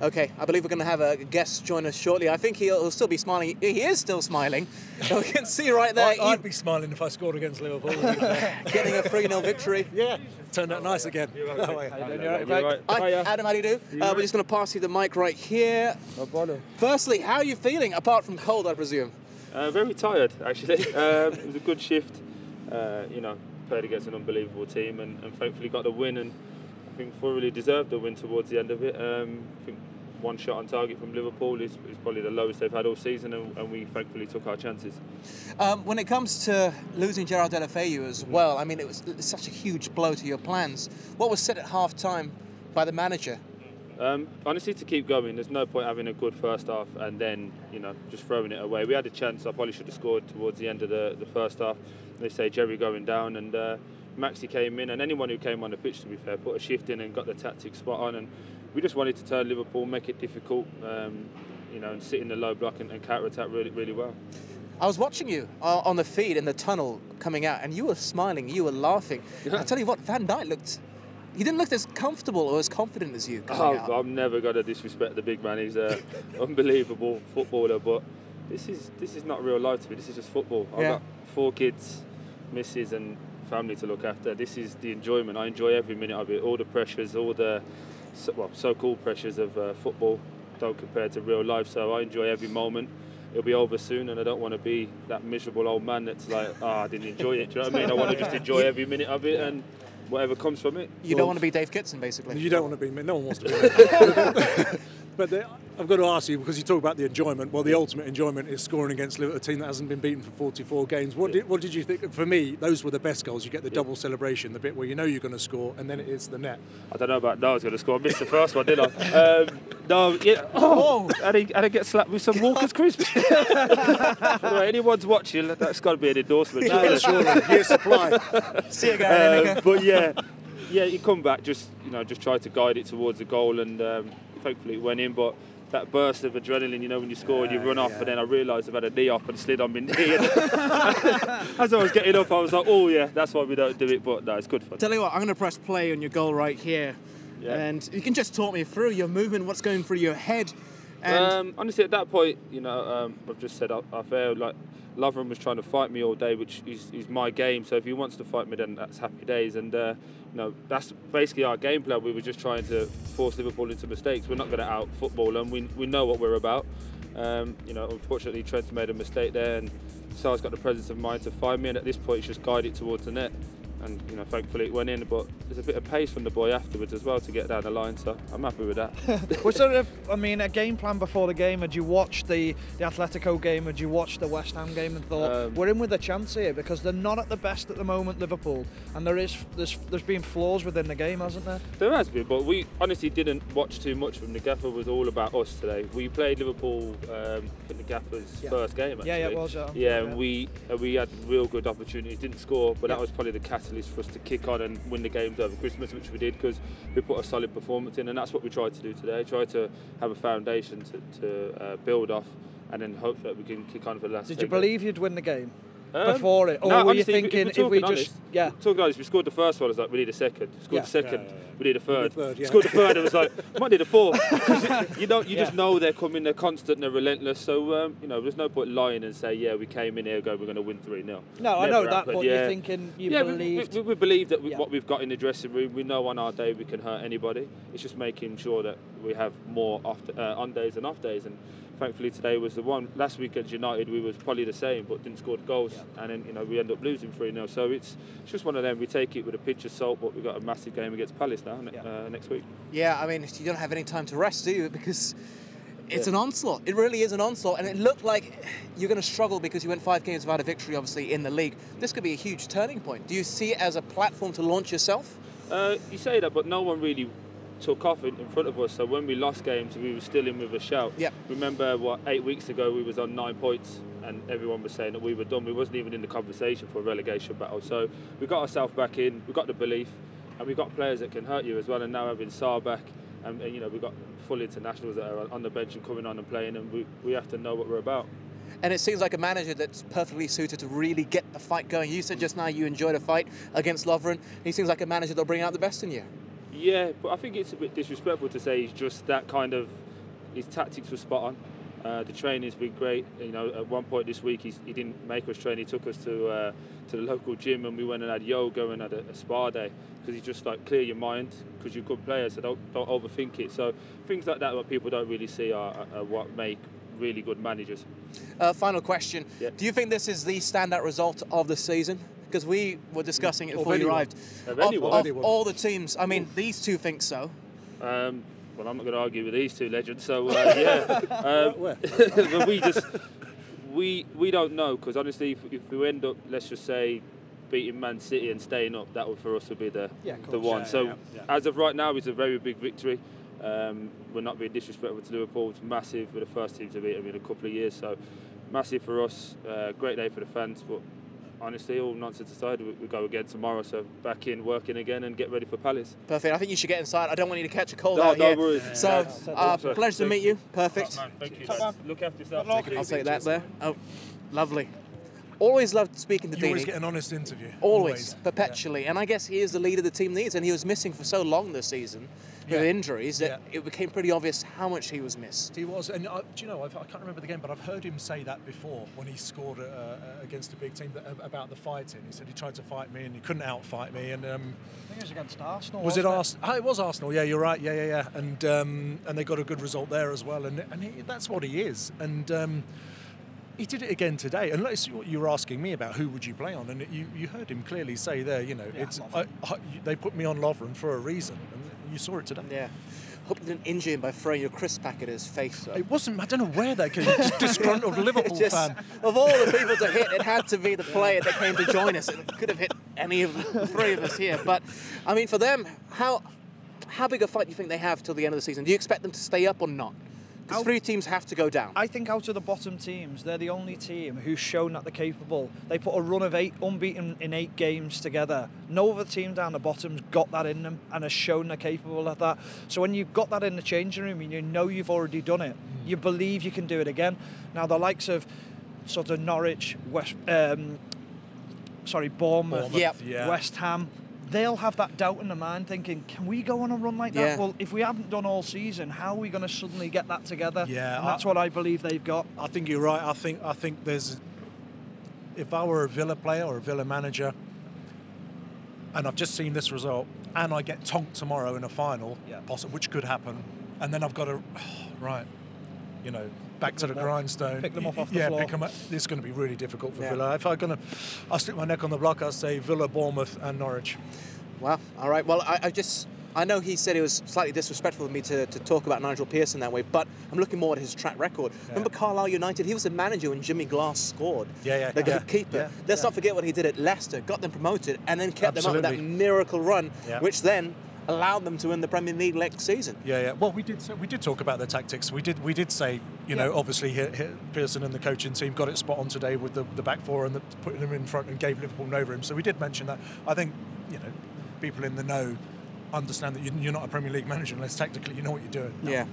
Okay, I believe we're going to have a guest join us shortly. I think he'll still be smiling. He is still smiling. We can see right there. I'd be smiling if I scored against Liverpool. Getting a 3-0 victory. Yeah, turned out nice again. Hi, Adam, how do you do? We're just going to pass you the mic right here. No problem. Firstly, how are you feeling, apart from cold, I presume? Very tired, actually. It was a good shift. Played against an unbelievable team and thankfully got the win, and I think thoroughly deserved the win towards the end of it. I think one shot on target from Liverpool is probably the lowest they've had all season, and we thankfully took our chances. When it comes to losing Gerard Deulofeu as well, I mean, it was such a huge blow to your plans. What was said at half-time by the manager? Honestly, to keep going, there's no point having a good first half and then, just throwing it away. We had a chance. I probably should have scored towards the end of the first half. They say Jerry going down, and Maxi came in, and anyone who came on the pitch, to be fair, put a shift in and got the tactics spot on. And we just wanted to turn Liverpool, make it difficult, and sit in the low block and counter-attack really, really well. I was watching you on the feed in the tunnel coming out, and you were smiling, you were laughing. I tell you what, Van Dijk he didn't look as comfortable or as confident as you coming out. I'm never going to disrespect the big man. He's an unbelievable footballer, but this is not real life to me. This is just football. I've got 4 kids, missus and family to look after. This is the enjoyment. I enjoy every minute of it. All the pressures, all the so-called pressures of football don't compare to real life, so I enjoy every moment. It'll be over soon, and I don't want to be that miserable old man that's like, I didn't enjoy it. Do you know what I mean? I want to just enjoy every minute of it and whatever comes from it. You don't want to be Dave Kitson, basically. You don't want to be me. No one wants to be me. But I've got to ask you, because you talk about the enjoyment. Well, the ultimate enjoyment is scoring against a team that hasn't been beaten for 44 games. What did you think? For me, those were the best goals. You get the double celebration, the bit where you know you're going to score, and then it hits the net. I don't know about I was going to score. I missed the first one, didn't I? And I get slapped with some Walker's crisps. Anyway, anyone's watching, that's got to be an endorsement. Surely. Here's supply. See you guys. But you come back, just try to guide it towards the goal, and thankfully it went in. But that burst of adrenaline, when you score and you run off, and then I realised I've had a knee up and slid on my knee. As I was getting up, I was like, oh yeah, that's why we don't do it. But no, it's good fun. Tell you what, I'm going to press play on your goal right here, and you can just talk me through your movement, what's going through your head. And honestly, at that point, I've just said I feel like Lovren was trying to fight me all day, which is my game. So if he wants to fight me, then that's happy days. And that's basically our game plan. We were just trying to force Liverpool into mistakes. We're not going to out football them. We know what we're about. Unfortunately, Trent's made a mistake there, and Sal's got the presence of mind to find me. And at this point, it's just guide it towards the net. And thankfully it went in, but there's a bit of pace from the boy afterwards as well to get down the line, so I'm happy with that. Was there a game plan before the game? Had you watched the Atletico game? Had you watched the West Ham game and thought, we're in with a chance here? Because they're not at the best at the moment, Liverpool, and there's been flaws within the game, hasn't there? There has been, but we honestly didn't watch too much from the Gaffer. Was all about us today. We played Liverpool, I think the Gaffer's first game actually. Yeah, it was. And we had real good opportunities, didn't score, but that was probably the catalyst for us to kick on and win the games over Christmas, which we did because we put a solid performance in, and that's what we tried to do today. Try to have a foundation to build off, and then hope that we can kick on for the last. Did you believe you'd win the game before it, or were you thinking if we just talking honest, we scored the first one, I was like, we need a second. Scored the second, we need a third. Yeah. Scored the third, it was like, might need a fourth. You just know they're coming, they're constant, they're relentless. So there's no point lying and say, we came in here, we're going to win 3-0. No, I know that, but you're thinking believed. We believe that what we've got in the dressing room, we know on our day we can hurt anybody. It's just making sure that we have more on days and off days. And thankfully today was the one. Last week against United we was probably the same, but didn't score the goals, and then we end up losing 3-0. So it's just one of them. We take it with a pinch of salt, but we've got a massive game against Palace now next week. Yeah, I mean, you don't have any time to rest, do you? Because it's an onslaught. It really is an onslaught, and it looked like you're going to struggle because you went 5 games without a victory, obviously, in the league. This could be a huge turning point. Do you see it as a platform to launch yourself? You say that, but no one really took off in front of us. So when we lost games, we were still in with a shout. Remember 8 weeks ago we was on 9 points and everyone was saying that we were done. We wasn't even in the conversation for a relegation battle. So we got ourselves back in, we got the belief, and we got players that can hurt you as well. And now having Sarr back, and we've got full internationals that are on the bench and coming on and playing, and we have to know what we're about. And it seems like a manager that's perfectly suited to really get the fight going. You said just now you enjoyed a fight against Lovren. He seems like a manager that'll bring out the best in you. Yeah, but I think it's a bit disrespectful to say he's just that kind of his tactics were spot on. The training's been great. You know, at one point this week, he didn't make us train. He took us to the local gym, and we went and had yoga and had a spa day, because he's just like, clear your mind, because you're good players, so don't overthink it. So things like that, what people don't really see, are what make really good managers. Final question. Yeah. Do you think this is the standout result of the season? Because we were discussing it before you anyone. arrived. Of Of anyone. all the teams, I mean, these two think so. Well, I'm not going to argue with these two legends, so yeah. But we don't know, because honestly, if we end up, let's just say, beating Man City and staying up, that would for us would be the one. Yeah, So yeah. as of right now, it's a very big victory. We're not being disrespectful to Liverpool. It's massive. We're the first team to beat them in a couple of years, so massive for us. Great day for the fans, but honestly, all nonsense aside, we go again tomorrow, so back in, working again, and get ready for Palace. Perfect. I think you should get inside. I don't want you to catch a cold No, out no here. worries. So, Yeah. pleasure to meet you. Perfect. Man, thank you. Top guys. man. Look after yourself. Good luck. I'll take that there. Oh, lovely. Always loved speaking to You always Deeney. get an honest interview. Always, perpetually. And I guess he is the leader the team needs, and he was missing for so long this season with Yeah. injuries that Yeah. it became pretty obvious how much he was missed. He was, and do you know, I can't remember the game, but I've heard him say that before when he scored against a big team about the fighting. He said he tried to fight me and he couldn't outfight me. And I think it was against Arsenal. was it wasn't Arsenal? Oh, it was Arsenal. Yeah, you're right. Yeah. And they got a good result there as well. And that's what he is. And he did it again today. And let's see what you were asking me about. Who would you play on? And you heard him clearly say there. You know, Yeah, they put me on Lovren for a reason. And you saw it today. Yeah. Hope you didn't injure him by throwing your crisp pack at his face, though. It wasn't. I don't know where that came. Just disgruntled Liverpool Just, fan. of all the people to hit, it had to be the player that came to join us. It could have hit any of the three of us here. But, I mean, for them, how big a fight do you think they have till the end of the season? Do you expect them to stay up or not? Because three teams have to go down. I think out of the bottom teams, they're the only team who's shown that they're capable. They put a run of 8 unbeaten in 8 games together. No other team down the bottom's got that in them and has shown they're capable of that. So when you've got that in the changing room and you know you've already done it, you believe you can do it again. Now the likes of sort of Norwich, Bournemouth, Yep. Yeah. West Ham, they'll have that doubt in their mind thinking, can we go on a run like that? Yeah. Well, if we haven't done all season, how are we going to suddenly get that together? Yeah, And that's what I believe they've got. I think you're right. I think there's. If I were a Villa player or a Villa manager, and I've just seen this result, and I get tonked tomorrow in a final, which could happen, and then I've got to, back to the grindstone. Pick them up off the yeah, floor. pick them up. It's going to be really difficult for Yeah. Villa. If I'll stick my neck on the block. I'll say Villa, Bournemouth, and Norwich. Well, all right. Well, I know he said it was slightly disrespectful of me to talk about Nigel Pearson that way, but I'm looking more at his track record. Remember Carlisle United? He was the manager when Jimmy Glass scored. The keeper. Let's not forget what he did at Leicester. Got them promoted and then kept them up with that miracle run, which then allowed them to win the Premier League next season. Yeah. Well, we did talk about the tactics. We did say, obviously Pearson and the coaching team got it spot on today with the back four and putting them in front and gave Liverpool an over him. So we did mention that. I think people in the know understand that you're not a Premier League manager unless tactically you know what you're doing. Yeah.